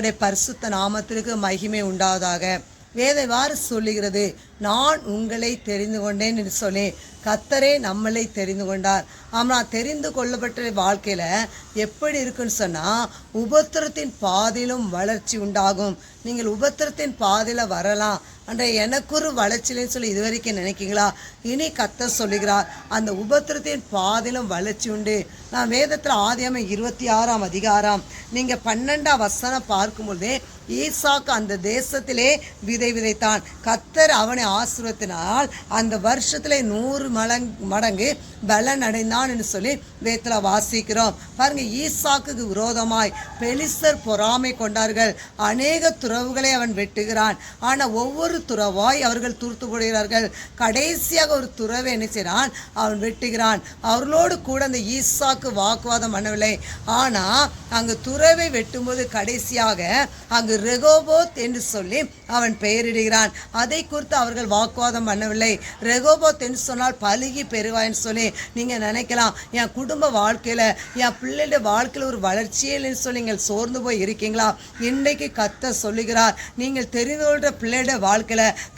கர்த்தருடைய பரிசுத்த நாமத்திற்கு மகிமை உண்டாவதாக. வேதவாறு சொல்லுகிறது, நான் உங்களை தெரிந்து கொண்டேன் என்று சொல்லி கர்த்தரே நம்மளை தெரிந்து கொண்டார். ஆனால் தெரிந்து கொள்ளப்பட்ட வாழ்க்கையில் எப்படி இருக்குன்னு சொன்னால், உபத்திரத்தின் பாதையிலும் வளர்ச்சி உண்டாகும். நீங்கள் உபத்திரத்தின் பாதையில் வரலாம் அன்றைய எனக்கு ஒரு வளர்ச்சியிலேன்னு சொல்லி இதுவரைக்கும் நினைக்கிங்களா? இனி கர்த்தர் சொல்லுகிறார், அந்த உபத்திரத்தின் பாதையிலும் வளர்ச்சி உண்டு. நான் வேதத்தில் ஆதியாகமம் 26ஆம் அதிகாரம் நீங்கள் 12ஆம் வசனம் பார்க்கும்பொழுதே, ஈசாக்கு அந்த தேசத்திலே விதை விதைத்தான். கர்த்தர் அவனை ஆசீர்வதித்தால் அந்த வருஷத்திலே 100 மடங்கு பலன் அடைந்தான் என்று சொல்லி வேதத்தில் வாசிக்கிறோம். பாருங்க, ஈசாக்குக்கு விரோதமாய் பெலிஸ்தர் பொறாமை கொண்டார்கள். அநேக துறவுகளை அவன் வெட்டுகிறான். ஆனால் ஒவ்வொரு துறவாய் அவர்கள் தூர்த்து போடுகிறார்கள். கடைசியாக ஒரு துறவை என்ன செய்கிறான்? அவன் வெட்டுகிறான். அவர்களோடு கூட அந்த ஈசாக்கு வாக்குவாதம் பண்ணவில்லை. ஆனால் அங்கு துறவை வெட்டும்போது கடைசியாக அங்கு ரெகோபோத் என்று சொல்லி அவன் பெயரிடுகிறான். அதை குறித்து அவர்கள் வாக்குவாதம் பண்ணவில்லை. ரெகோபோத் என்று சொன்னால் பலுகி பெறுவான்னு சொல்லி நீங்கள் நினைக்கலாம். என் குடும்ப வாழ்க்கையில், என் பிள்ளைடைய வாழ்க்கையில் ஒரு வளர்ச்சியே இல்லைன்னு சொல்லி நீங்கள் சோர்ந்து போய் இருக்கீங்களா? இன்றைக்கு கர்த்தர் சொல்லுகிறார், நீங்கள் தெரிந்து கொள்கிற பிள்ளைடைய வாழ்க்கையில்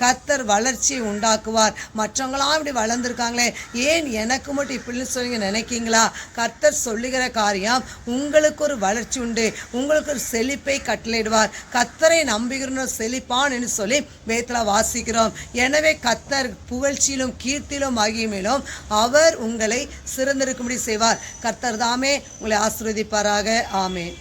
கர்த்தர் வளர்ச்சியை உண்டாக்குவார். மற்றவங்களாம் இப்படி வளர்ந்துருக்காங்களே, ஏன் எனக்கு மட்டும் இப்படின்னு சொல்லி நினைக்கிங்களா? கர்த்தர் சொல்லுகிற காரியம், உங்களுக்கு ஒரு வளர்ச்சி உண்டு, உங்களுக்கு ஒரு செழிப்பை கட்டளையிடுவார். கர்த்தரை நம்புகிற செழிப்பான் என்று சொல்லி வேதத்தில் வாசிக்கிறோம். எனவே கர்த்தர் புகழ்ச்சியிலும் கீர்த்தியிலும் மகிமையிலும் அவர் உங்களை சிறந்திருக்கும்படி செய்வார். கர்த்தர் தாமே உங்களை ஆசீர்வதிப்பாராக. ஆமென்.